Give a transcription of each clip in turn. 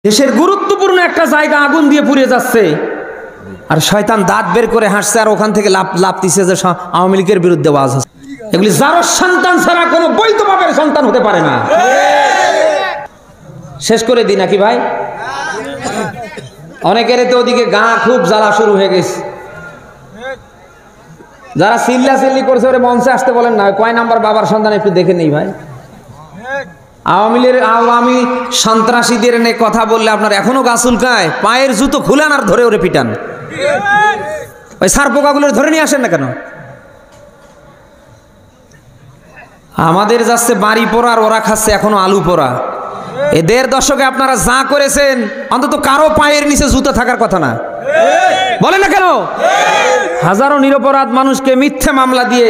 দেশের গুরুত্বপূর্ণ একটা জায়গা আগুন দিয়ে পুড়ে যাচ্ছে, আর শয়তান দাঁত বের করে হাসছে, আর ওখান থেকে লাফতিছে যে আওয়ামী লীগের বিরুদ্ধে আওয়াজ হচ্ছে। এগুলি যার সন্তান ছাড়া কোনো বৈধ বাপের সন্তান হতে পারে না। শেষ করে দিই নাকি ভাই? অনেকের তো ওদিকে গা খুব জ্বালা শুরু হয়ে গেছে। যারা চিল্লাচিল্লি করছে ওরে মঞ্চে আসতে বলেন না। কয় নাম্বার বাবার সন্তান একটু দেখে নেই ভাই। আওয়ামী সন্ত্রাসীদের নিয়ে কথা বললে আপনার এখনো গা চুলকায়? পায়ের জুতো খুলান আর ধরে ওরে পিটান। ওই সার পোকাগুলো ধরে নিয়ে আসেন না কেন? আমাদের যাচ্ছে বাড়ি পোড়া আর ওরা খাচ্ছে এখনো আলু পোড়া। এই ১.৫ দশকে আপনারা যা করেছেন, অন্তত কারো পায়ের নিচে জুতো থাকার কথা না। বলেন না কেন? হাজারো নিরপরাধ মানুষকে মিথ্যে মামলা দিয়ে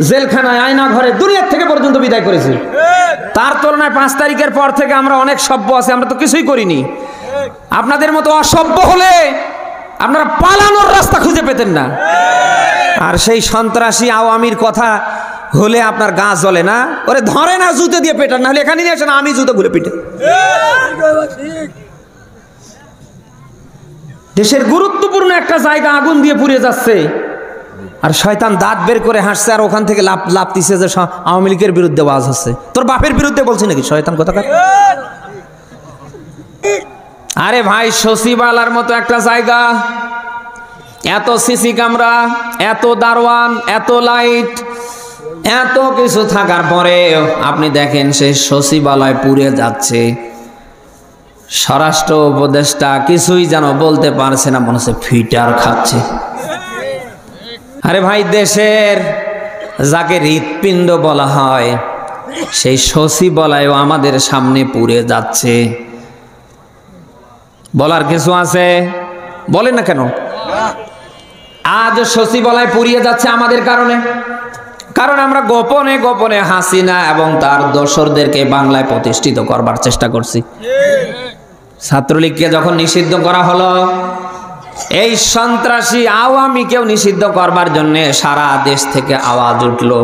জেলখানায়, আয়না ঘরে, দুনিয়ার থেকে পর্যন্ত বিদায় করেছে। তার তুলনায় ৫ তারিখের পর থেকে আমরা অনেক সভ্য আছি, আমরা তো কিছুই করিনি। আপনাদের মতো অসভ্য হলে আপনারা পালানোর রাস্তা খুঁজে পেতেন না। আর সেই সন্ত্রাসী আওয়ামীর কথা হলে আপনার গা জ্বলে না? ওরে ধরে না জুতো দিয়ে পেটান, না হলে এখানে নিয়ে আসেন, আমি জুতো ঘুরে পিটে। দেশের গুরুত্বপূর্ণ একটা জায়গা আগুন দিয়ে পুড়ে যাচ্ছে, আর শয়তান দাঁত বের করে হাসছে, আর ওখান থেকে লাফতিছে যে আওয়ামী লীগের বিরুদ্ধে আওয়াজ হচ্ছে। তোর বাপের বিরুদ্ধে বলছি নাকি শয়তান কোথাকার? আরে ভাই, সচিবালয়ের মতো একটা জায়গা, এত সিসি ক্যামেরা, এত দারোয়ান, এত লাইট, এত কিছু থাকার পরে আপনি দেখেন সেই সচিবালয় পুড়ে যাচ্ছে। স্বরাষ্ট্র উপদেষ্টা কিছুই যেন বলতে পারছে না, মনে হচ্ছে ফিটার খাচ্ছে। আরে ভাই, দেশের যাকে হৃৎপিণ্ড বলা হয় সেই সচিবালয়ও আমাদের সামনে পুড়ে যাচ্ছে। বলার কিছু আছে? বলেন না কেন? আজ সচিবালয় পুড়িয়ে যাচ্ছে আমাদের কারণে। কারণ আমরা গোপনে গোপনে হাসিনা এবং তার দোসরদেরকে বাংলায় প্রতিষ্ঠিত করবার চেষ্টা করছি। ছাত্রলীগকে যখন নিষিদ্ধ করা হলো, এই সন্ত্রাসী আওয়ামীকেও নিষিদ্ধ করবার জন্য সারা দেশ থেকে আওয়াজ উঠলো।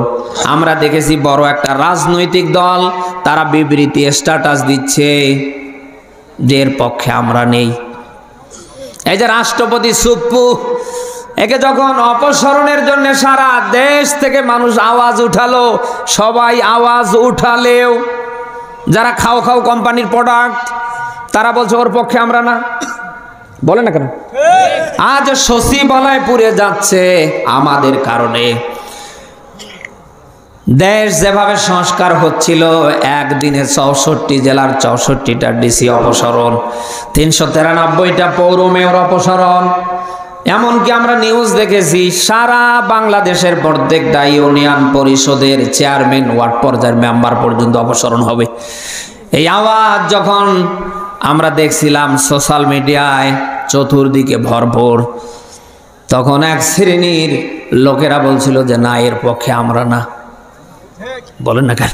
আমরা দেখেছি বড় একটা রাজনৈতিক দল তারা বিবৃতি, স্ট্যাটাস দিচ্ছে যে এর পক্ষে আমরা নেই। এই যে রাষ্ট্রপতি সুপ্পু, একে যখন অপসারণের জন্য সারা দেশ থেকে মানুষ আওয়াজ উঠালো, সবাই আওয়াজ উঠালেও যারা খাও খাও কোম্পানির প্রোডাক্ট তারা বলছে ওর পক্ষে আমরা না। বলে না কেন? আজ সচিবালয় পুড়ে যাচ্ছে আমাদের কারণে। দেশ যেভাবে সংস্কার হচ্ছিল, একদিনে ৬৪ জেলার ৬৪টা ডিসি অপসারণ, ৩৯৩টা পৌর মেয়র অপসারণ, এমনকি আমরা নিউজ দেখেছি সারা বাংলাদেশের প্রত্যেকটা ইউনিয়ন পরিষদের চেয়ারম্যান, ওয়ার্ড পর্যায়ের মেম্বার পর্যন্ত অপসারণ হবে। এই আওয়াজ যখন আমরা দেখছিলাম সোশ্যাল মিডিয়ায় চতুর্দিকে ভরপুর, তখন এক শ্রেণীর লোকেরা বলছিল যে না, এর পক্ষে আমরা না। বলেন না কেন?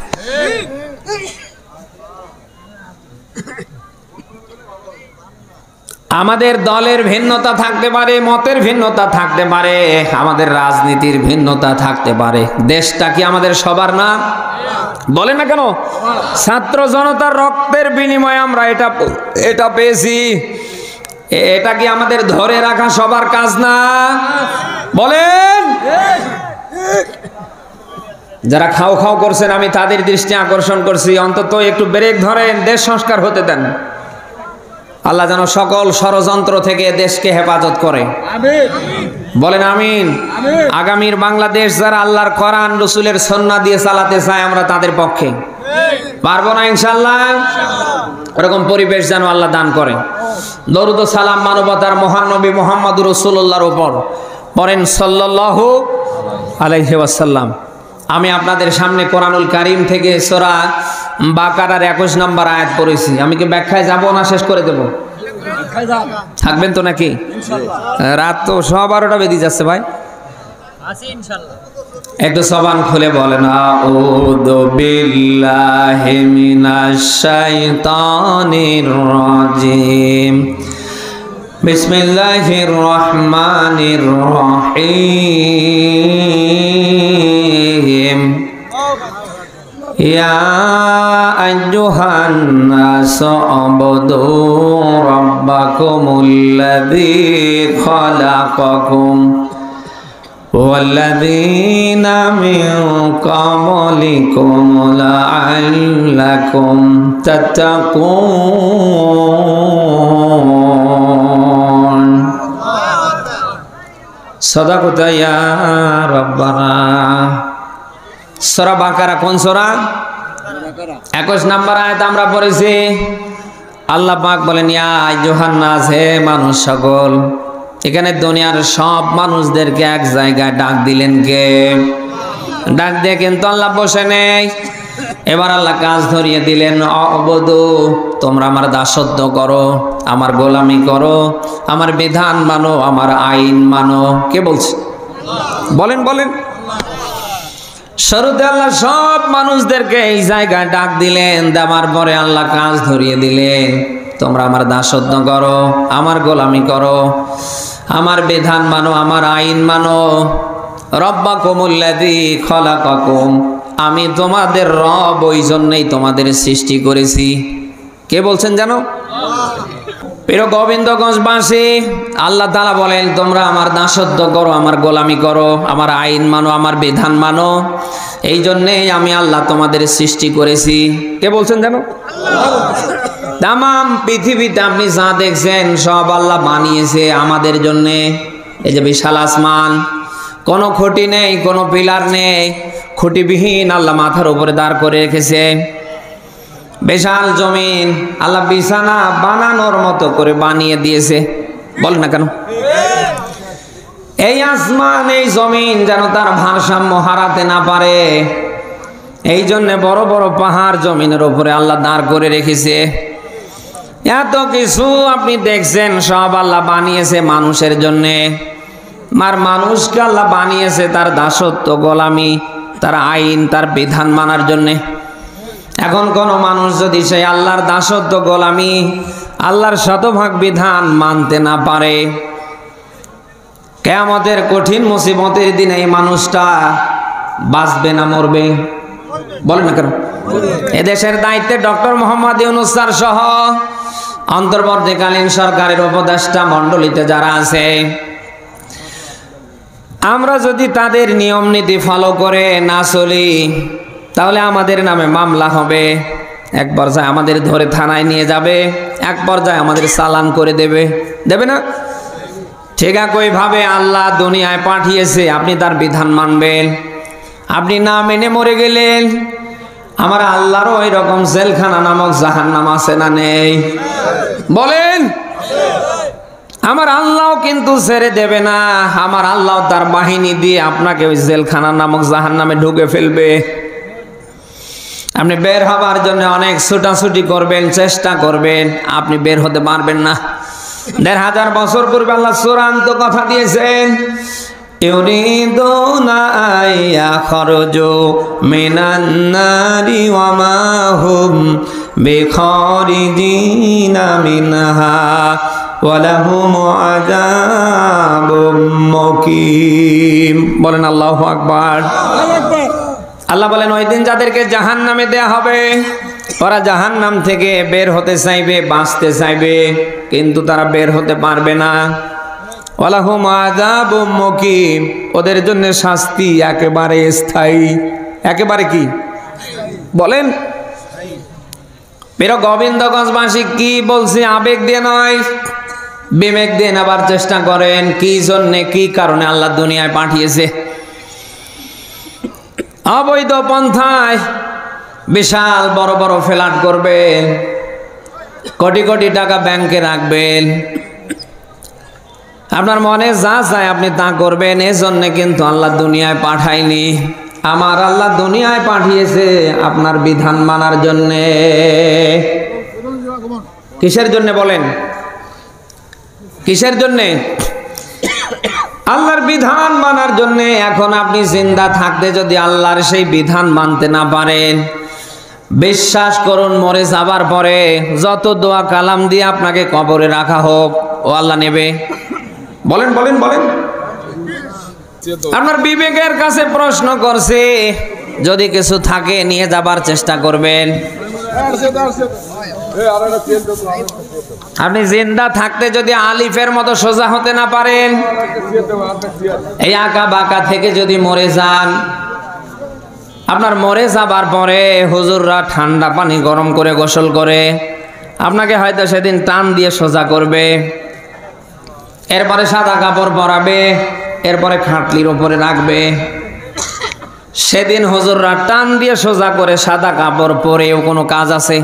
আমাদের দলের ভিন্নতা থাকতে পারে, মতের ভিন্নতা থাকতে পারে, আমাদের রাজনীতির ভিন্নতা থাকতে পারে, দেশটা কি আমাদের সবার না? বলেন না কেন? ছাত্র জনতার রক্তের বিনিময়ে আমরা এটা পেয়েছি। এটা কি আমাদের ধরে রাখা সবার কাজ না? বলেন। যারা খাও খাও করছেন, আমি তাদের দৃষ্টি আকর্ষণ করছি, অন্তত একটু ব্রেক ধরেন, দেশ সংস্কার হতে দেন। আল্লাহ যেন সকল ষড়যন্ত্র থেকে দেশকে হেফাজত করে। বলেন আমিন। আগামীর বাংলাদেশ যারা আল্লাহর কোরআন রাসূলের সুন্নাহ দিয়ে চালাতে চায়, আমরা তাদের পক্ষে। পারবো না ইনশাআল্লাহ? এরকম পরিবেশ যেন আল্লাহ দান করে। দরুদ ও সালাম মানবতার মহান নবী মুহাম্মদুর রাসূলুল্লাহর উপর পড়েন সাল্লাল্লাহু আলাইহি ওয়াসাল্লাম। আমি আপনাদের সামনে কোরআনুল কারীম থেকে সূরা বাকারার ২১ নম্বর আয়াত পড়েছি। আমি কি ব্যাখ্যায় যাব না শেষ করে দেব? থাকবেন তো নাকি? রাত তো ১১:১২ বেজে যাচ্ছে ভাই। একটু জবান খুলে বলেন আউযু বিল্লাহি মিনাশ শাইতানির রাজিম, বিসমিল্লাহির রহমানির রহিম। ইয়া আইয়ুহান নাসু উবুদু রাব্বাকুমুল্লাযী খালাকাকুম ওয়াল্লাযীনা মিন ক্বাবলিকুম লাআল্লাকুম তাত্তাকুন। সাদাকাতা ইয়া রাব্বানা। সূরা বাকারা কোন সূরা? 21 নম্বর আয়াত আমরা পড়েছি। আল্লাহ পাক বলেন, ইয়া আইয়ুহান নাস, হে মানুষ সকল। এখানে দুনিয়ার সব মানুষদেরকে এক জায়গায় ডাক দিলেন কে? ডাক দিয়ে কিন্তু আল্লাহ বসে নেই। এবার আল্লাহ কাজ ধরিয়ে দিলেন, অবুদু, তোমরা আমার দাসত্ব করো, আমার গোলামি করো, আমার বিধান মানো, আমার আইন মানো। কে বলছে? বলেন বলেন। শুরুতে আল্লাহ সব মানুষদেরকে এই জায়গায় ডাক দিলেন, দেওয়ার পরে আল্লাহ কাজ ধরিয়ে দিলেন, তোমরা আমার দাসত্ব করো, আমার গোলামি করো, আমার বিধান মানো, আমার আইন মানো। রব্বাকুমুল্লাযী খালাকাকুম, আমি তোমাদের রব, ওই জন্যই তোমাদের সৃষ্টি করেছি। কে বলছেন জানো? প্রিয় গোবিন্দগঞ্জবাসী, আল্লাহ তাআলা বলেন, তোমরা আমার দাসত্ব করো, আমার গোলামি করো, আমার আইন মানো, আমার বিধান মানো, এই জন্যেই আমি আল্লাহ তোমাদের সৃষ্টি করেছি। কে বলছেন জানো? তামাম পৃথিবীতে আপনি যা দেখছেন সব আল্লাহ বানিয়েছে আমাদের জন্যে। এই যে বিশাল আসমান, কোনো খুঁটি নেই, কোনো পিলার নেই, খুঁটিবিহীন আল্লাহ মাথার উপরে দাঁড় করে রেখেছে। বিশাল জমিন আল্লাহ বিছানা বানানোর মতো করে বানিয়ে দিয়েছে। বলেন না কেন? এই আসমান, এই জমিন যেন তার ভারসাম্য হারাতে না পারে, এই জন্য বড় বড় পাহাড় জমিনের উপরে আল্লাহ দাঁড় করে রেখেছে। এত কিছু আপনি দেখছেন সব আল্লাহ বানিয়েছে মানুষের জন্যে। মানুষকে আল্লাহ বানিয়েছে তার দাসত্ব, গোলামি, তার আইন, তার বিধান মানার জন্যে। এখন কোন মানুষ যদি সেই আল্লাহর দাসত্ব, গোলামি, আল্লাহর শতভাগ বিধান মানতে না পারে, কিয়ামতের কঠিন মুসিবতের দিনে এই মানুষটা বাঁচবে না মরবে? বলেন না কেন? এদেশের দায়িত্বে ডক্টর মোহাম্মদ ইউনূস স্যার সহ অন্তর্বর্তীকালীন সরকারের উপদেষ্টা মণ্ডলীতে যারা আছে, আমরা যদি তাদের নিয়ম নীতি ফলো করে না চলি, তাহলে আমাদের নামে মামলা হবে। এক পর্যায়ে আমাদের ধরে থানায় নিয়ে যাবে, এক পর্যায়ে আমাদের চালান করে দেবে। দেবে না? ঠিক একইভাবে আল্লাহ দুনিয়ায় পাঠিয়েছে, আপনি তার বিধান মানবেন। আপনি না মেনে মরে গেলেন, আমার আল্লাহরও ওই রকম জেলখানা নামক জাহান্নাম আছে না নেই? বলেন। আমার আল্লাহ কিন্তু ছেড়ে দেবে না। আমার আল্লাহ তার বাহিনী দিয়ে আপনাকে ওই জেলখানা নামক জাহান্নামে ঢুকে ফেলবে। আপনি বের হবার জন্য অনেক ছুটাছুটি করবেন, চেষ্টা করবেন, আপনি বের হতে পারবেন না। ১৫০০ বছর পূর্বে আল্লাহ চূড়ান্ত কথা দিয়েছেন, ইউরিদুনা আইয়াখরুজু মিনান নারি ওয়া মা হুম বিখারিজিনা মিনহা ওয়া লাহুম আযাবুম মুকিম। বলেন আল্লাহু আকবার। আল্লাহ বলেন, ওই দিন যাদেরকে জাহান্নামে দেয়া হবে, ওরা জাহান্নাম থেকে বের হতে চাইবে, বাঁচতে চাইবে, কিন্তু তারা বের হতে পারবে না। ওয়ালাহুম আযাবুম মুকিম, ওদের জন্য শাস্তি একেবারে স্থায়ী। একেবারে কি? বলেন। প্রিয় গোবিন্দগঞ্জবাসী, কি বলছি আবেগ দিয়ে নয়, বিবেক দিয়ে নেবার চেষ্টা করেন। কি জন্যে, কি কারণে আল্লাহ দুনিয়ায় পাঠিয়েছে? অবৈধ পন্থায় বিশাল বড় বড় ফ্ল্যাট করবেন, কোটি কোটি টাকা ব্যাংকে রাখবেন, আপনার মনে যা চায় আপনি তা করবেন। এজন্য কিন্তু আল্লাহ দুনিয়ায় পাঠায়নি। আমার আল্লাহ দুনিয়ায় পাঠিয়েছে আপনার বিধান মানার জন্যে। কিসের জন্য বলেন? কিসের জন্যে? আল্লাহর বিধান মানার জন্যে। এখন আপনি জিন্দা থাকতে যদি আল্লাহর সেই বিধান মানতে না পারেন, বিশ্বাস করুন, মরে যাবার পরে যত দোয়া কালাম দিয়ে আপনাকে কবরে রাখা হোক, ও আল্লাহ নেবে। বলেন বলেন বলেন। আপনার বিবেকের কাছে প্রশ্ন করছে, যদি কিছু থাকে নিয়ে যাবার চেষ্টা করবেন, আপনি জিন্দা থাকতে যদি আলিফের মতো সোজা হতে না পারেন, এই আঁকা বাঁকা থেকে যদি মরে যান, আপনার মরে যাবার পরে হুজুররা ঠান্ডা পানি গরম করে গোসল করে আপনাকে হয়তো সেদিন টান দিয়ে সোজা করবে, এরপরে সাদা কাপড় পরাবে, এরপরে খাটলির উপরে রাখবে। সেদিন হুজুররা টান দিয়ে সোজা করে সাদা কাপড় পরেও কোনো কাজ আছে?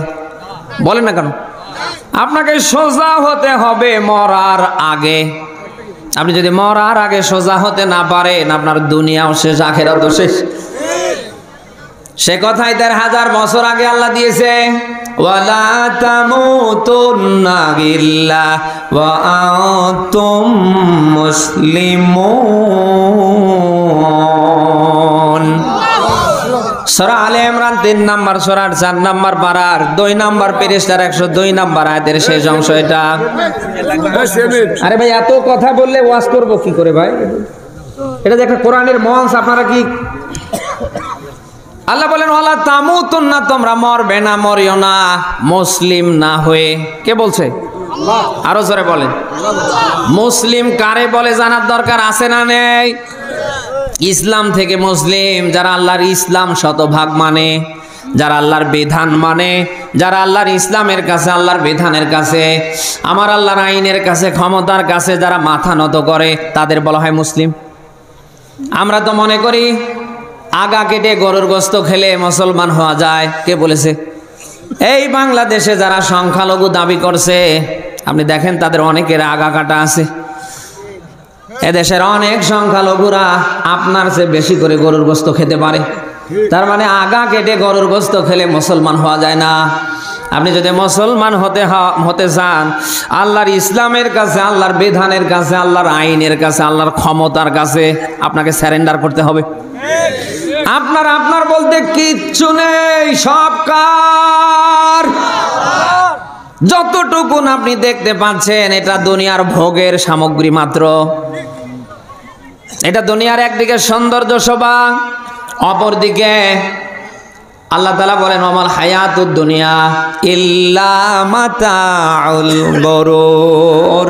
বলেন না কেন? আপনাকে সোজা হতে হবে মরার আগে। আপনি যদি মরার আগে সোজা হতে না পারেন, আপনার দুনিয়াও শেষ, আখিরাতও শেষ। সে কথাই ১,৫০০ বছর আগে আল্লাহ দিয়েছে, ওয়ালা তামুতুন্না ইল্লা ওয়া আনতুম মুসলিমুন। সূরা আলে ইমরান ৩ নম্বর সূরার ৪ নম্বর পারার ২ নম্বর পৃষ্ঠার ১০২ নম্বর আয়াতের শেষ অংশ এটা। আরে ভাই, এত কথা বললে ওয়াজ করব কি করে ভাই? এটা যে একটা কোরআনের মঞ্চ, আপনারা কি? আল্লাহ বলেন ওয়ালা তামুতুন্না, তোমরা মরবে না, মরিও না মুসলিম না হয়ে। কে বলছে? আরো জোরে বলেন। মুসলিম কারে বলে জানার দরকার আছে না নেই? ইসলাম থেকে মুসলিম যারা আল্লাহর ইসলাম শতভাগ মানে, যারা আল্লাহর বিধান মানে, যারা আল্লাহর ইসলামের কাছে, আল্লাহর বিধানের কাছে, আমার আল্লাহর আইনের কাছে, ক্ষমতার কাছে যারা মাথা নত করে, তাদের বলা হয় মুসলিম। আমরা তো মনে করি আগা কেটে গরুর গোস্ত খেলে মুসলমান হওয়া যায়। কে বলেছে? এই বাংলাদেশে যারা সংখ্যালঘু দাবি করছে, আপনি দেখেন তাদের অনেকের আগা কাটা আছে। এদেশের অনেক সংখ্যালঘুরা আপনার চেয়ে বেশি করে গরুর গোস্ত খেতে পারে। তার মানে আগা কেটে গরুর গোস্ত খেলে মুসলমান হওয়া যায় না। আপনি যদি মুসলমান হতে চান, আল্লাহর ইসলামের কাছে, আল্লাহর বিধানের কাছে, আল্লাহর আইনের কাছে, আল্লাহর ক্ষমতার কাছে আপনাকে স্যারেন্ডার করতে হবে। আপনার বলতে কিচ্ছু নেই, সব কার। যতটুকুন আপনি দেখতে পাচ্ছেন এটা দুনিয়ার ভোগের সামগ্রী মাত্র। এটা দুনিয়ার একদিকে সৌন্দর্য শোভা, অপরদিকে আল্লাহ তাআলা বলেন ওমাল হায়াতুদ দুনিয়া ইল্লা মাতাউল গুরুর।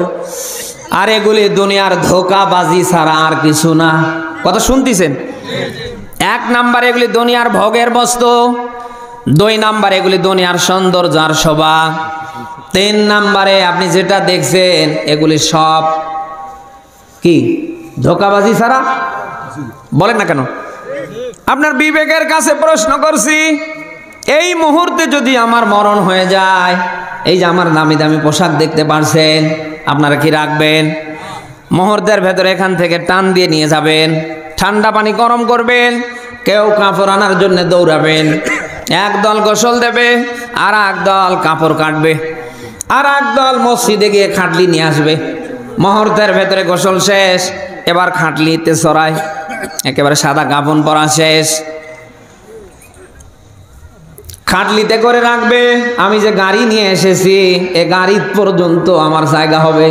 আর এগুলি দুনিয়ার ধোঁকাবাজি ছাড়া আর কিছু না। কথা শুনতেছেন? ১ নাম্বার এগুলি দুনিয়ার ভোগের বস্তু, ২ নাম্বার এগুলি দুনিয়ার সৌন্দর্য আর শোভা, ৩ নাম্বারে আপনি যেটা দেখছেন এগুলি সব কি ধোঁকাবাজি ছাড়া? বলেন না কেন? আপনার বিবেকের কাছে প্রশ্ন করছি, এই মুহূর্তে যদি আমার মরণ হয়ে যায়, এই যে আমার দামি দামি পোশাক দেখতে পারছেন, আপনারা কি রাখবেন? মুহূর্তের ভেতরে এখান থেকে টান দিয়ে নিয়ে যাবেন, ঠান্ডা পানি গরম করবেন, কেউ কাপড় আনার জন্য দৌড়াবেন, একদল গোসল দেবে, আর একদল কাপড় কাটবে, আর একদল মসজিদে গিয়ে খাটলি নিয়ে আসবে। মুহূর্তের ভেতরে গোসল শেষ, এবার খাটলিতে চড়ায়, একেবারে সাদা কাপড় পরা শেষ, খাটলিতে করে রাখবে। আমি যে গাড়ি নিয়ে এসেছি, এ গাড়ি পর্যন্ত আমার জায়গা হবে।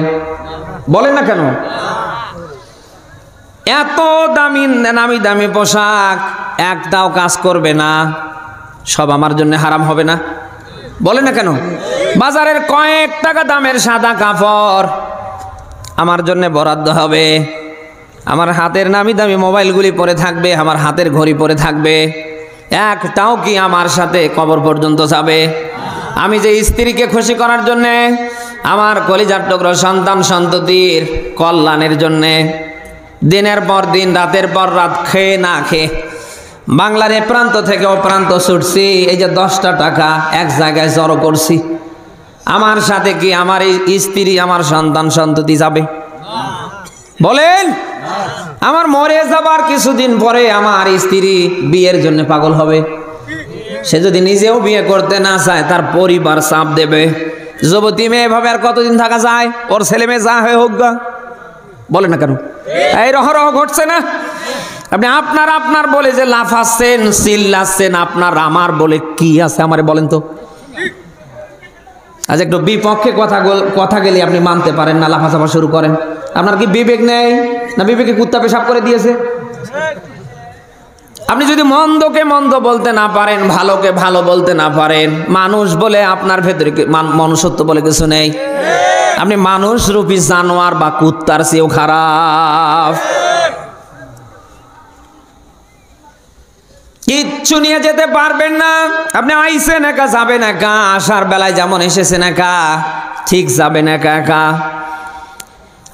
বলেন না কেন? এত দামি দামি পোশাক একটাও কাজ করবে না, সব আমার জন্য হারাম হবে না? বলে না কেন? বাজারের কয়েক টাকা দামের সাদা কাপড় আমার জন্য বরাদ্দ হবে, আমার হাতের নামি দামি মোবাইলগুলি পরে থাকবে, আমার হাতের ঘড়ি পরে থাকবে, একটাও কি আমার সাথে কবর পর্যন্ত যাবে? আমি যে স্ত্রীকে খুশি করার জন্যে, আমার কলিজার টুকরো সন্তান সন্ততির কল্যাণের জন্যে দিনের পর দিন, রাতের পর রাত খেয়ে না খেয়ে বাংলার এ প্রান্ত থেকে ও প্রান্ত ছুটছি, এই যে 10টা টাকা এক জায়গায় জড়ো করছি, আমার সাথে কি আমার এই স্ত্রী, আমার সন্তান সন্ততি যাবে? বলেন। আমার মরে যাবার কিছুদিন পরে আমার স্ত্রী বিয়ের জন্য পাগল হবে। সে যদি নিজেও বিয়ে করতে না চায়, তার পরিবার চাপ দেবে। যুবতী মেয়ে এভাবে আর কতদিন থাকা যায়? ওর ছেলে মেয়ে যা হয়ে হোক গা। বলে না কেন? এই রহ ঘটছে না? আপনি আপনার বলে যে লাফাচ্ছেন, চিল্লাচ্ছেন, আপনার আমার বলে কি আছে আমারে বলেন তো? আজ একটু বিপক্ষে কথা গেলে আপনি মানতে পারেন না, লাফাচাফা শুরু করেন। আপনার কি বিবেক নেই? না বিবেকে কুত্তা পেশাব করে দিয়েছে? আপনি যদি মন্দকে মন্দ বলতে না পারেন, ভালোকে ভালো বলতে না পারেন, মানুষ বলে আপনার ভেতরে মনুষ্যত্ব বলে কিছু নেই। আপনি মানুষ রূপী জানোয়ার বা কুত্তার চেয়েও খারাপ। কিচ্ছু নিয়ে যেতে পারবেন না। আপনি আইসেন একা, যাবেন একা, আসার বেলায় যেমন এসেছেন একা, ঠিক যাবেন একা একা।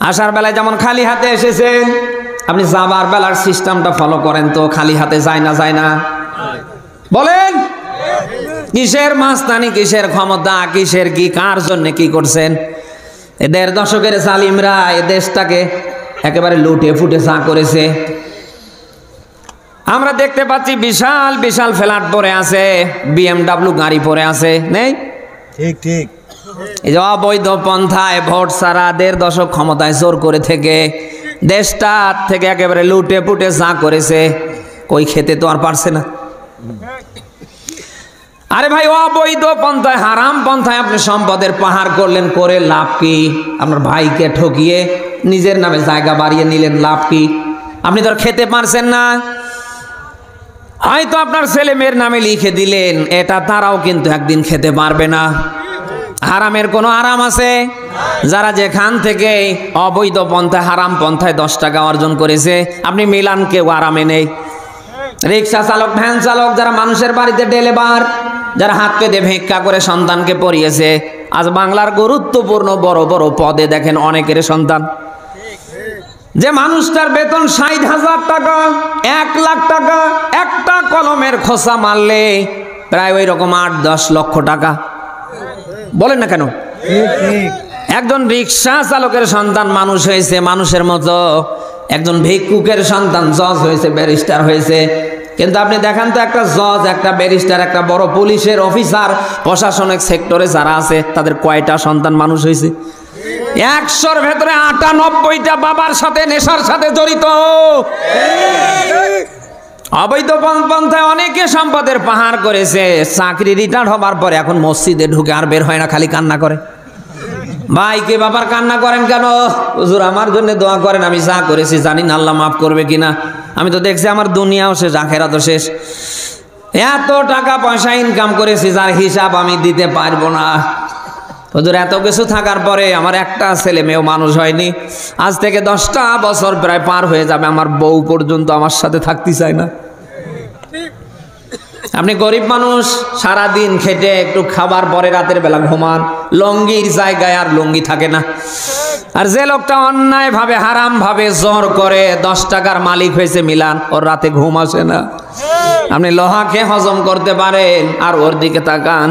আসার বেলায় যেমন খালি হাতে এসেছেন, আপনি যাবার বেলার সিস্টেমটা ফলো করেন তো, খালি হাতে যায় না? যায় না? বলেন, কিসের মাস্তানি, কিসের ক্ষমতা, কিসের কি, কার জন্য কি করছেন? এ ১.৫ দশকের জালিমরা এ দেশটাকে একেবারে লুটে ফুটে চা করেছে। আমরা দেখতে পাচ্ছি বিশাল বিশাল ফ্ল্যাট পরে আছে, BMW গাড়ি পরে আছে, নেই? ঠিক ঠিক। এই যে অবৈধ পন্থায় ভোট ছাড়া ১.৫ দশক ক্ষমতায় জোর করে থেকে দেশটা থেকে একেবারে লুটে পুটে চা করেছে, কই খেতে তো আর পারছে না। আরে ভাই, অবৈধ পন্থায়, হারাম পন্থায় আপনি সম্পদের পাহাড় করলেন, করে লাভ কি? আপনার ভাইকে ঠকিয়ে নিজের নামে জায়গা বাড়িয়ে নিলেন, লাভ কি? আপনি তো আর খেতে পারছেন না। হয়তো আপনার ছেলে মেয়ের নামে লিখে দিলেন, এটা তারাও কিন্তু একদিন খেতে পারবে না। হারামের কোনো আরাম আছে? যারা যেখান থেকে অবৈধ পন্থায়, হারাম পন্থায় 10 টাকা অর্জন করেছে, আপনি মিলান, কেউ আরামে নেই। রিক্সা চালক, ভ্যান চালক, যারা মানুষের বাড়িতে ডেলিভার, যারা হাত পেতে ভিক্ষা করে সন্তানকে পড়িয়েছে, আজ বাংলার গুরুত্বপূর্ণ বড় বড় পদে দেখেন অনেকের সন্তান। যে মানুষটার বেতন ৬০,০০০ টাকা, ১ লাখ টাকা, একটা কলমের খোসা মারলে প্রায় ওই রকম ৮-১০ লক্ষ টাকা। বলেন না কেন? একজন রিক্সা চালকের সন্তান মানুষ হয়েছে মানুষের মতো, একজন ভিক্ষুকের সন্তান জজ হয়েছে, ব্যারিস্টার হয়েছে। কিন্তু আপনি দেখান তো, একটা জজ, একটা ব্যারিস্টার, একটা বড় পুলিশের অফিসার, প্রশাসনিক সেক্টরে যারা আছে, তাদের কয়টা সন্তান মানুষ হয়েছে? ১০০-র ভেতরে ৯৮টা বাবার সাথে, নেশার সাথে জড়িত। অবৈধ পন্থায় অনেকে সম্পদের পাহাড় করেছে, চাকরি রিটায়ার্ড হবার পরে এখন মসজিদে ঢুকে আর বের হয় না, খালি কান্না করে। ভাই, কে বাবার কান্না করেন কেন? হুজুর আমার জন্য দোয়া করেন, আমি যা করেছি জানি না আল্লাহ মাফ করবে কিনা। আমি তো দেখছি আমার দুনিয়াও শেষ, আখেরাতও শেষ। এত টাকা পয়সা ইনকাম করেছি যার হিসাব আমি দিতে পারবো না। হুজুর এত কিছু থাকার পরে আমার একটা ছেলে মেয়েও মানুষ হয়নি। আজ থেকে 10টা বছর প্রায় পার হয়ে যাবে, আমার বউ পর্যন্ত আমার সাথে থাকতে চায় না। আপনি গরিব মানুষ, সারা দিন খেটে একটু খাবার পরে রাতের বেলা ঘুমান, লঙ্গির জায়গায় আর লঙ্গি থাকে না। আর যে লোকটা অন্যায় ভাবে, হারাম ভাবে জোর করে 10 টাকার মালিক হয়েছে, মিলান, ওর রাতে ঘুম আসে না। আপনি লোহাকে হজম করতে পারেন, আর ওর দিকে তাকান,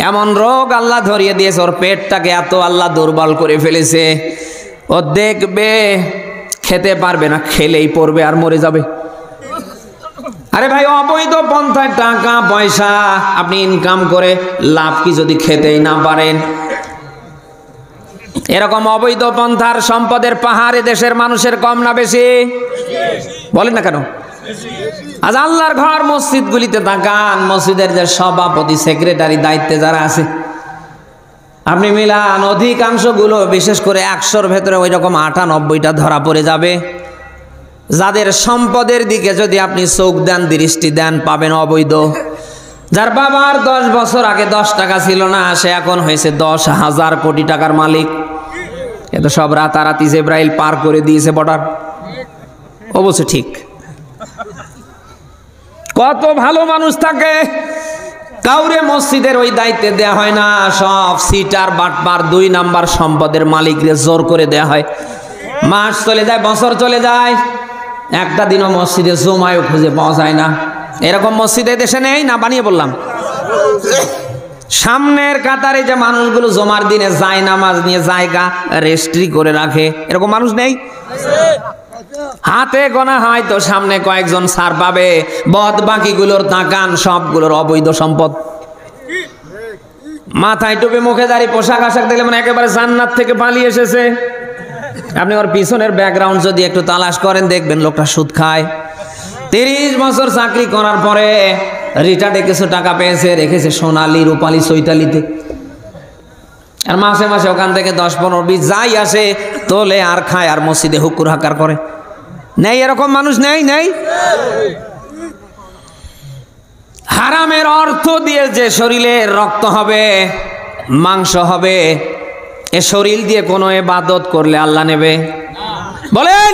এমন রোগ আল্লাহ ধরিয়ে দিয়েছে, ওর পেটটাকে এত আল্লাহ দুর্বল করে ফেলেছে, ও দেখবে খেতে পারবে না, খেলেই পড়বে আর মরে যাবে। আরে ভাই, অবৈধ পন্থায় টাকা পয়সা আপনি ইনকাম করে লাভ কি যদি খেতেই না পারেন? এরকম অবৈধ পন্থার সম্পদের পাহাড়ে দেশের মানুষের কম না বেশি? বলেন না কেন? আজ আল্লাহর ঘর মসজিদগুলিতে তাকান, মসজিদের যে সভাপতি, সেক্রেটারি, দায়িত্বে যারা আছে, আপনি মিলান, অধিকাংশগুলো, বিশেষ করে ১০০-র ভেতরে ওই রকম ৯৮টা ধরা পড়ে যাবে। যাদের সম্পদের দিকে যদি আপনি চোখ দেন, দৃষ্টি দেন, পাবেন অবৈধ। যার বাবার 10 বছর আগে 10 টাকা ছিল না, সে এখন হয়েছে 10,০০০ কোটি টাকার মালিক। এ তো সব রাতারাতি জিবরাইল পার করে দিয়েছে বর্ডার। অবশ্য ঠিক, কত ভালো মানুষ থাকে, কাউরে মসজিদের ওই দায়িত্বে দেয়া হয় না, সব সিটার বাটপার 2 নাম্বার সম্পদের মালিকরে জোর করে দেয়া হয়। মাস চলে যায়, বছর চলে যায়, একটা দিনও মসজিদে জমায়ও খুঁজে পাওয়া যায় না। এরকম মসজিদে দেশে নেই না? বানিয়ে বললাম। সামনের কাতারে যে মানুষগুলো জমার দিনে যায়, নামাজ নিয়ে জায়গা রেজিস্ট্রি করে রাখে, এরকম মানুষ নেই? হাতে গোনা হয়তো সামনে কয়েকজন সার পাবে, বদ বাকিগুলোর তাকান, সবগুলোর অবৈধ সম্পদ। মাথায় টুপি, মুখে দাড়ি, পোশাক আশাক দেখলে মানে একেবারে জান্নাত থেকে পালিয়ে এসেছে। আপনি ওর পিছনের ব্যাকগ্রাউন্ড যদি একটু তালাশ করেন, দেখবেন লোকটা সুদ খায়। 30 বছর চাকরি করার পরে রিটার্ডে কিছু টাকা পেয়েছে, রেখেছে সোনালি, রূপালি, চৈতালিতে। আর মাসে মাসে ওখান থেকে 10, 15, 20 যাই আসে তোলে আর খায়, আর মসজিদে হুকুর হাকার করে। নেই এরকম মানুষ? নেই নেই। হারামের অর্থ দিয়ে যে শরীরে রক্ত হবে, মাংস হবে, এ শরীর দিয়ে কোনো ইবাদত করলে আল্লাহ নেবে? বলেন,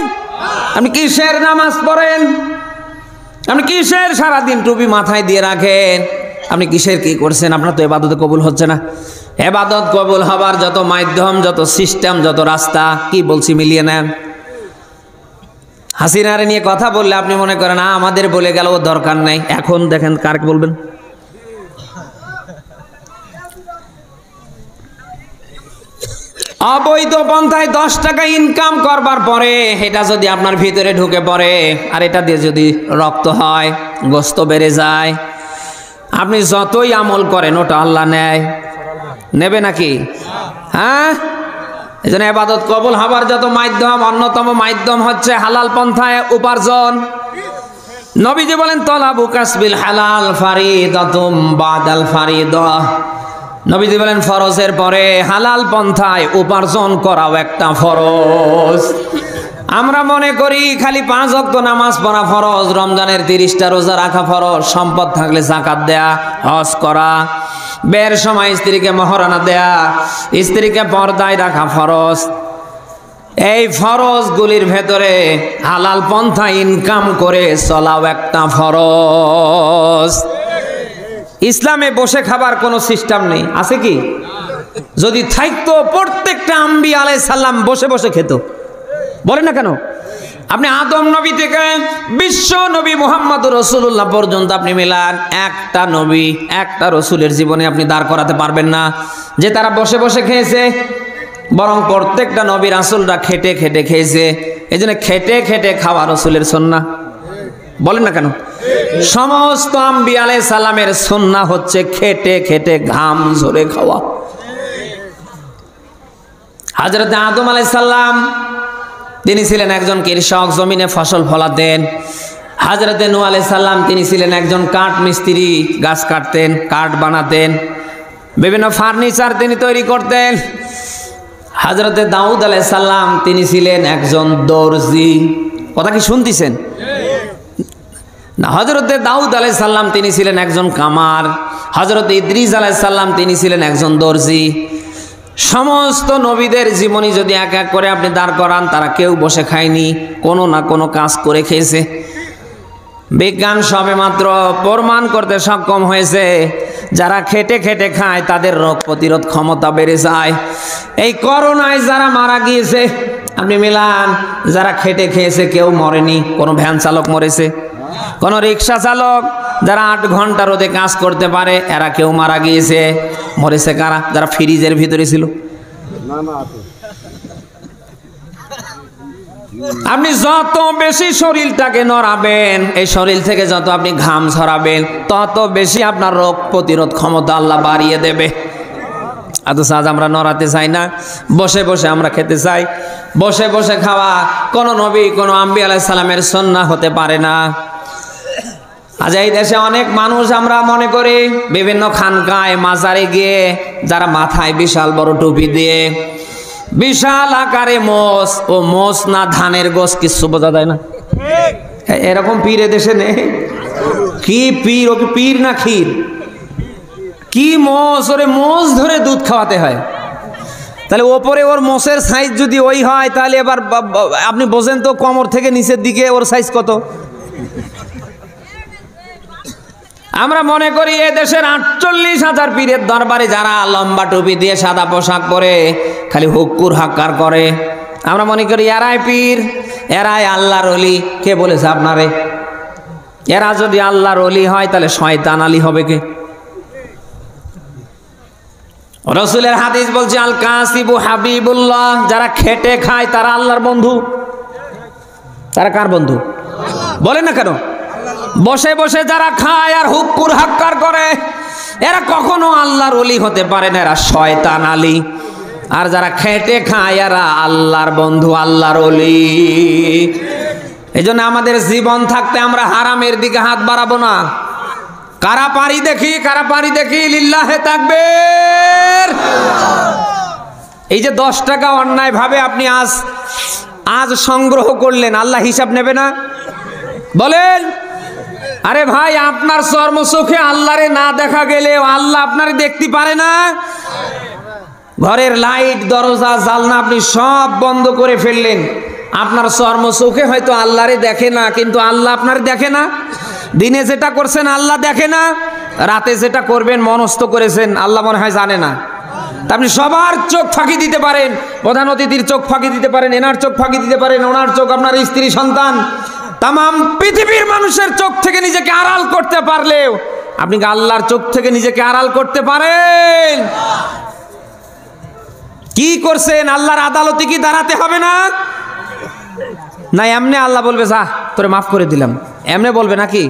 আপনি কিসের নামাজ পড়েন? আপনি কিসের সারাদিন টুপি মাথায় দিয়ে রাখেন? আপনি কিসের কি করছেন? আপনার তো ইবাদতে কবুল হচ্ছে না। ইবাদত কবুল হবার যত মাধ্যম, যত সিস্টেম, যত রাস্তা, কি বলছি মিলিয়ে নেন। হাসিনারে নিয়ে কথা বললে আপনি মনে করেন আমাদের বলে গেল, ও দরকার নাই। এখন দেখেন কার বলবেন। অবৈধ পন্থায় 10 টাকা ইনকাম করবার পরে এটা যদি আপনার ভিতরে ঢুকে পড়ে, আর এটা দিয়ে যদি রক্ত হয়, গোস্ত বেড়ে যায়, আপনি যতই আমল করেন ওটা আল্লাহ নেবে নাকি? হ্যাঁ, এই জন্য ইবাদত কবুল হবার যত মাধ্যম, অন্যতম মাধ্যম হচ্ছে হালাল পন্থায় উপার্জন। নবীজি বলেন, তলাবু কাসবিল হালাল ফারিদাতুম বাদাল ফারিদাহ। নবীজি বলেন, ফরজের পরে হালাল পন্থায় উপার্জন করাও একটা ফরজ। আমরা মনে করি খালি 5 ওয়াক্ত নামাজ পড়া ফরজ, রমজানের 30টা রোজা রাখা ফরজ, সম্পদ থাকলে যাকাত দেয়া, হজ করা, বের সময় স্ত্রীকে মহরানা দেয়া, স্ত্রীকে পর্দায় রাখা ফরজ। এই ফরজগুলির ভেতরে হালাল পন্থা ইনকাম করে চলাও একটা ফরজ। ইসলামে বসে খাবার কোনো সিস্টেম নেই, আছে কি? যদি থাকতো প্রত্যেকটা আম্বিয়া আলাইহিস সালাম বসে বসে খেত। বলেন না কেন? আপনি আদম নবী থেকে বিশ্ব নবী মুহাম্মদুর রাসূলুল্লাহ পর্যন্ত আপনি মিলান, একটা নবী, একটা রসুলের জীবনে আপনি দাঁড় করাতে পারবেন না যে তারা বসে বসে খেয়েছে। বরং প্রত্যেকটা নবী রাসূলরা খেটে খেটে খেয়েছে। এই জন্য খেটে খেটে খাওয়া রসুলের সুন্নাহ। বলেন না কেন? সমস্ত আম্বিয়া আলাইহিস সালামের সুন্নাহ হচ্ছে খেটে খেটে ঘাম ঝরে খাওয়া। হযরত আদম আলাইহিস সালাম তিনি ছিলেন একজন কৃষক, জমিনে ফসল ফলাতেন। হযরত নূহ আলাইহিস সালাম তিনি ছিলেন একজন কাঠ মিস্ত্রি, গাছ কাটতেন, কাঠ বানাতেন, বিভিন্ন ফার্নিচার তিনি তৈরি করতেন। হযরত দাউদ আলাইহিস সালাম তিনি ছিলেন একজন দর্জি। কথা কি শুনতেছেন না? হযরত দাউদ আলাইহিস সালাম তিনি ছিলেন একজন কামার। হযরত ইদ্রিস আলাইহিস সালাম তিনি ছিলেন একজন দর্জি। সমস্ত নবীদের জীবনী যদি এক এক করে আপনি দাঁড় করান, তারা কেউ বসে খায়নি, কোনো না কোনো কাজ করে খেয়েছে। বিজ্ঞান সবে মাত্র প্রমাণ করতে সক্ষম হয়েছে যারা খেটে খেটে খায় তাদের রোগ প্রতিরোধ ক্ষমতা বেড়ে যায়। এই করোনায় যারা মারা গিয়েছে আপনি মিলান, যারা খেটে খেয়েছে কেউ মরেনি। কোনো ভ্যান চালক মরেছে, কোনো রিক্সা চালক যারা 8 ঘন্টা রোদে কাজ করতে পারে এরা কেউ মারা গিয়েছে। মরেছে কারা? যারা ফ্রিজের ভিতরে ছিল। আপনি যত বেশি শরীরটাকে নড়াবেন, এই শরীর থেকে যত আপনি ঘাম ঝরাবেন, তত বেশি আপনার রোগ প্রতিরোধ ক্ষমতা আল্লাহ বাড়িয়ে দেবে। অথচ আজ আমরা নড়াতে চাই না, বসে বসে আমরা খেতে চাই। বসে বসে খাওয়া কোন নবী, কোন আম্বিয়া আলাইহিস সালামের সুন্নাহ হতে পারে না। আজ এই দেশে অনেক মানুষ আমরা মনে করি বিভিন্ন খানকায় মাজারে গিয়ে যারা মাথায় বিশাল বড় টুপি দিয়ে বিশাল আকারে মোষ, ও মোষ না ধানের গোস, কিছু বোঝা যায় না। এরকম পীর দেশে নেই। কি পীর? ও কি পীর না ক্ষীর? কি মোষ? ওরে মোষ ধরে দুধ খাওয়াতে হয়। তাহলে ওপরে ওর মোষের সাইজ যদি ওই হয়, তাহলে এবার আপনি বোঝেন তো কোমর থেকে নিচের দিকে ওর সাইজ কত। আমরা মনে করি এ দেশের 48,000 পীরের দরবারে যারা লম্বা টুপি দিয়ে সাদা পোশাক পরে খালি হুক্কুর হাক্কার করে, আমরা মনে করি এরাই পীর, এরাই আল্লাহর ওলি। কে বলেছে আপনারে? এরা যদি আল্লাহর ওলি হয় তাহলে শয়তান আলী হবে কে? রাসূলের হাদিস বলছে, আল কাসিবু হাবিবুল্লাহ। যারা খেটে খায় তারা আল্লাহর বন্ধু। তারা কার বন্ধু? বলেন না কেন? বসে বসে যারা খায় আর হুক্কুর হাক্কার করে এরা কখনো আল্লাহর ওলি হতে পারে না, এরা শয়তান আলী। আর যারা খেটে খায় এরা আল্লাহর বন্ধু, আল্লাহর ওলি। এই জন্য আমাদের জীবন থাকতে আমরা হারামের দিকে হাত বাড়াবো না। কারা পারি দেখি, কারা পারি দেখি, লিল্লাহে তাকবীর। এই যে 10 টাকা অন্যায় ভাবে আপনি আজ আজ সংগ্রহ করলেন, আল্লাহ হিসাব নেবে না? বলেন। আরে ভাই, আপনার চর্মচোখে আল্লাহরে না দেখা গেলেও আল্লাহ আপনারে দেখতে পারে না? ঘরের লাইট, দরজা, জানলা আপনি সব বন্ধ করে ফেললেন, আপনার চর্মচোখে হয়তো আল্লাহরে দেখে না, কিন্তু আল্লাহ আপনারে দেখে না? দিনে যেটা করছেন আল্লাহ দেখে না? রাতে যেটা করবেন মনস্থ করেছেন আল্লাহ মনে হয় জানে না? তা আপনি সবার চোখ ফাঁকি দিতে পারেন, প্রধান অতিথির চোখ ফাঁকি দিতে পারেন, এনার চোখ ফাঁকি দিতে পারেন, ওনার চোখ, আপনার স্ত্রী, সন্তান, তামাম পৃথিবীর মানুষের চোখ থেকে নিজেকে আড়াল করতে পারলেও আপনি কি আল্লাহর চোখ থেকে নিজেকে আড়াল করতে পারেন? কি করছেন? আল্লাহর আদালতে কি দাঁড়াতে হবে না? না এমনি আল্লাহ বলবে যা তোরে মাফ করে দিলাম, এমনি বলবে নাকি?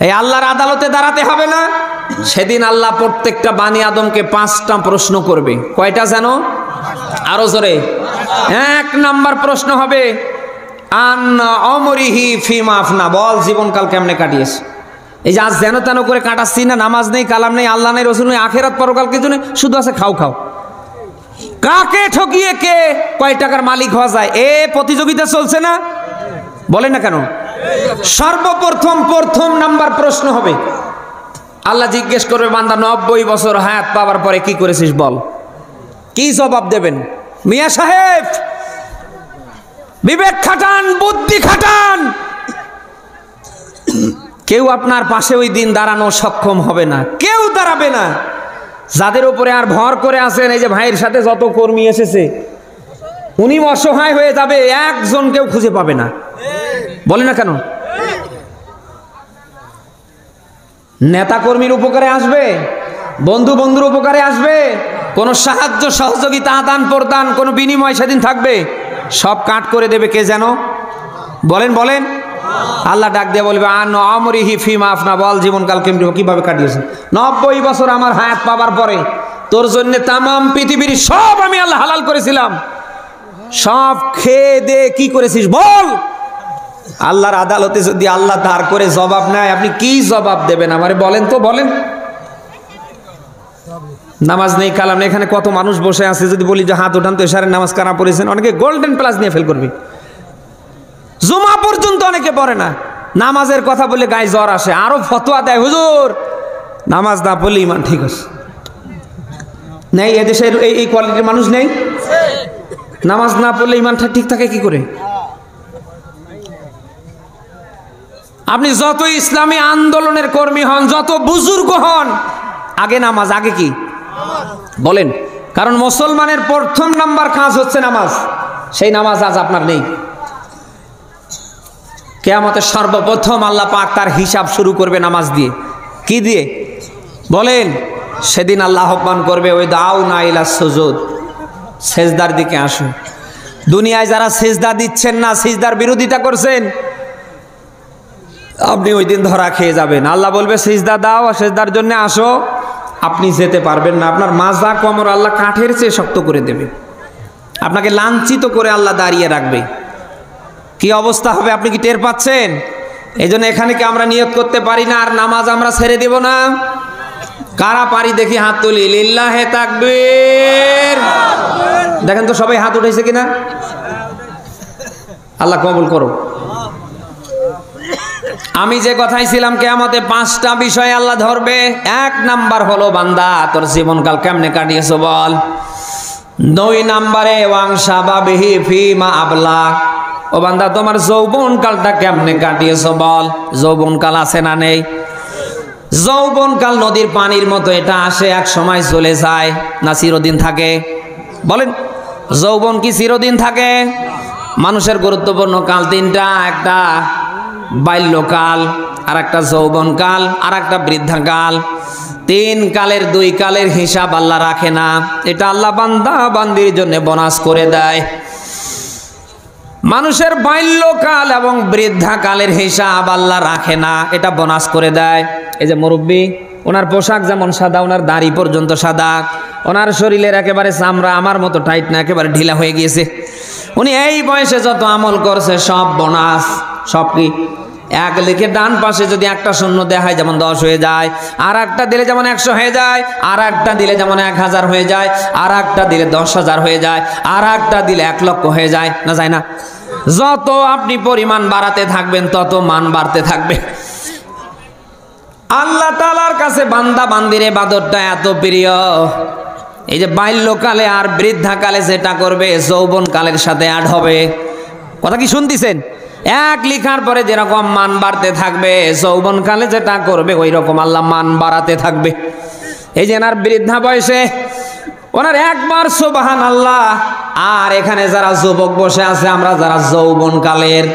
এই আল্লাহর আদালতে দাঁড়াতে হবে না? সেদিন আল্লাহ প্রত্যেকটা বানি আদমকে 5টা প্রশ্ন করবে। কয়টা যেন? আরো জোরে। 1 নাম্বার প্রশ্ন হবে আন অমরিহি ফিমা আফনা, বল জীবনকাল কেমনে কাটিয়েছ? এই যে আজ যেন তেন করে কাটাচ্ছি না, নামাজ নেই, কালাম নেই, আল্লাহ নেই, রসুল নেই, আখেরাত পরকাল কিছু নেই, শুধু আছে খাও খাও। কাকে ঠকিয়ে কে কয় টাকার মালিক হওয়া যায় এ প্রতিযোগিতা চলছে না? বলেন না কেন? প্রথম নাম্বার প্রশ্ন হবে, আল্লাহ জিজ্ঞেস করবে বান্দা 90 বছর হায়াত পাওয়ার পরে কি করেছিস বল। কি জবাব দেবেন? মিয়া সাহেব বিবেক খাটান, বুদ্ধি খাটান। কেউ আপনার পাশে ওই দিন দাঁড়ানো সক্ষম হবে না, কেউ দাঁড়াবে না। যাদের উপরে আর ভর করে আছেন, এই যে ভাইয়ের সাথে যত কর্মী এসেছে, উনি অসহায় হয়ে যাবে, একজন কেউ খুঁজে পাবে না। বলে না কেন? নেতা কর্মীর উপকারে আসবে, বন্ধু বন্ধুর উপকারে আসবে, কোন সাহায্য সহযোগিতা আদান প্রদান, কোন বিনিময় সেদিন থাকবে? সব কাট করে দেবে কে যেন? বলেন বলেন। আল্লাহ ডাক দিয়ে বলবে আন আমরিহি ফিমা আফনা, বল জীবনকাল কিভাবে কাটিয়েছে? 90 বছর আমার হায়াত পাবার পরে তোর জন্য তামাম পৃথিবীর সব আমি আল্লাহ হালাল করেছিলাম, সব খেয়ে দে কি করেছিস বল। আল্লাহর আদালতে যদি আল্লাহ দাঁড় করে জবাব নেয়, আপনি কি জবাব দেবেন আমারে বলেন তো? বলেন। নামাজ নেই, কালাম নেই, এখানে কত মানুষ বসে আছে, যদি বলি যে হাত উঠান তো এশারের নামাজ কারা পড়েছেন, অনেকে গোল্ডেন প্লাস নিয়ে ফেল করবে, জুমা পর্যন্ত অনেকে পড়ে না। নামাজের কথা বলে গায়ে জ্বর আসে, আরো ফতোয়া দেয় হুজুর নামাজ না পড়লে ইমান ঠিক আছে। নেই এদেশের এই কোয়ালিটির মানুষ নেই? নামাজ না পড়লে ইমানটা ঠিক থাকে কি করে? আপনি যত ইসলামী আন্দোলনের কর্মী হন, যত বুজুর্গ হন, আগে নামাজ, আগে কি বলেন? কারণ মুসলমানের প্রথম নাম্বার কাজ হচ্ছে নামাজ, সেই নামাজ আজ আপনার নেই। কিয়ামতের সর্বপ্রথম আল্লাহ পাক তার হিসাব শুরু করবে নামাজ দিয়ে। কি দিয়ে বলেন? সেদিন আল্লাহ আহ্বান করবে ওই দাও না ইলা সুজুদ, সেজদার দিকে আসো। দুনিয়ায় যারা সেজদা দিচ্ছেন না, সিজদার বিরোধিতা করছেন, আপনি ওই দিন ধরা খেয়ে যাবেন। আল্লাহ বলবে সিজদা দাও, সেজদার জন্য আসো, আপনি যেতে পারবেন না। আপনার মাজা কোমর আল্লাহ কাঠের চেয়ে শক্ত করে দেবে, আপনাকে লাঞ্ছিত করে আল্লাহ দাঁড়িয়ে রাখবে। কি অবস্থা হবে আপনি কি টের পাচ্ছেন? এই জন্য এখানে কি আমরা নিয়ত করতে পারি না আর নামাজ আমরা ছেড়ে দেব না? কারা পারি দেখি হাত তুলি, লিল্লাহে তাকবীর। দেখেন তো সবাই হাত উঠেছে কিনা? আল্লাহ কবুল করো। আমি যে কথাই ছিলাম, কিয়ামতে 5টা বিষয় আল্লাহ ধরবে। 1 নাম্বার হলো বান্দা তোর জীবনকাল কেমনে কাটিয়েছো বল। 2 নাম্বারে ওয়াংশাবাবিহি ফিমা আবলা, ও বান্দা তোমার যৌবনকালটা কেমনে কাটিয়েছো বল। যৌবনকাল আছে না নেই? যৌবনকাল নদীর পানির মতো, এটা আসে এক সময় চলে যায়, না চিরদিন থাকে? বলেন, যৌবন কি চিরদিন থাকে? মানুষের গুরুত্বপূর্ণ কাল 3টা, একটা বাল্যকাল, আর একটা যৌবনকাল, আর একটা বৃদ্ধাকাল। 3 কালের 2 কালের হিসাব আল্লাহ রাখে না, এটা আল্লাহ বান্দা বান্দির জন্য বোনাস করে দেয়। মানুষের বাল্যকাল এবং বৃদ্ধাকালের হিসাব আল্লাহ রাখে না, এটা বোনাস করে দেয়। এই যে মুরব্বী, ওনার পোশাক যেমন সাদা, ওনার দাড়ি পর্যন্ত সাদা, ওনার শরীরের একেবারে চামড়া আমার মতো টাইট না, একেবারে ঢিলা হয়ে গিয়েছে। উনি এই বয়সে যত আমল করছে সব বোনাস, সব কি এক লিখে ডান পাশে যদি একটা শূন্য দেয়া হয় যেমন 10 হয়ে যায়, আর একটা দিলে যেমন 100 হয়ে যায়, আর একটা দিলে যেমন 1000 হয়ে যায়, আর একটা দিলে 10,000 হয়ে যায়, আর একটা দিলে 1 লক্ষ হয়ে যায়, না যায় না? যত আপনি পরিমাণ বাড়াতে থাকবেন তত মান বাড়তে থাকবে। আল্লাহ তাআলার কাছে বান্দা বান্দির ইবাদতটা এত প্রিয়, এই যে বাল্যকালে আর বৃদ্ধাকালে যেটা করবে যৌবনকালের সাথে অ্যাড হবে। কথা কি শুনতেছেন? এক লিখার পরে যেরকম মান বাড়তে থাকবে, যৌবনকালে যেটা করবে ওই রকম আল্লাহ মান বাড়াতে থাকবে। এই যে এনার বৃদ্ধা বয়সে ওনার একবার সুবহানাল্লাহ, আর এখানে যারা যুবক বসে আছে আমরা যারা যৌবনকালের,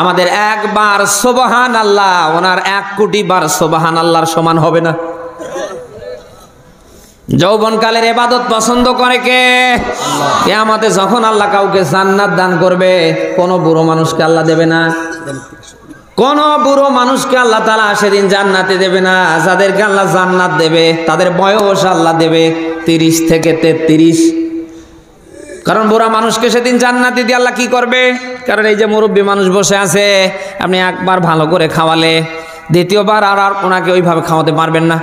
আমাদের একবার সুবহানাল্লাহ ওনার 1 কোটি বার সুবহানাল্লাহর সমান হবে না। যৌবনকালের ইবাদত পছন্দ করে কে? কিয়ামতে যখন আল্লাহ কাউকে জান্নাত দান করবে, কোন বুড়ো মানুষকে আল্লাহ দেবে না, কোন বুড়ো মানুষকে আল্লাহ তাআলা সেদিন জান্নাতে দেবে না। যাদেরকে আল্লাহ জান্নাত দেবে তাদের বয়স আল্লাহ দেবে 30 থেকে 33। কারণ বুড়া মানুষকে সেদিন জান্নাতে দিয়ে আল্লাহ কি করবে? কারণ এই যে মুরব্বী মানুষ বসে আছে, আপনি একবার ভালো করে খাওয়ালে দ্বিতীয়বার আর ওনাকে ওইভাবে খাওয়াতে পারবেন না,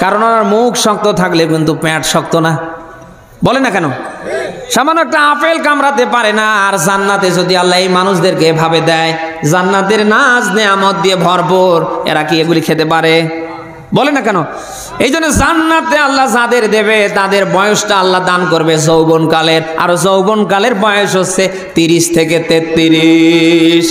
কারণ ওনার মুখ শক্ত থাকলে কিন্তু পেট শক্ত না। বলে না কেন? সামান্য একটা আপেল কামড়াতে পারে না। আর জান্নাতে যদি আল্লাহ এই মানুষদেরকে এভাবে দেয়, জান্নাতের নাজ নেয়ামত দিয়ে ভরপুর, এরা কি এগুলি খেতে পারে? বলে না কেন? এই জন্য জান্নাতে আল্লাহ যাদের দেবে তাদের বয়সটা আল্লাহ দান করবে যৌবনকালের, আর যৌবনকালের বয়স হচ্ছে 30 থেকে 33।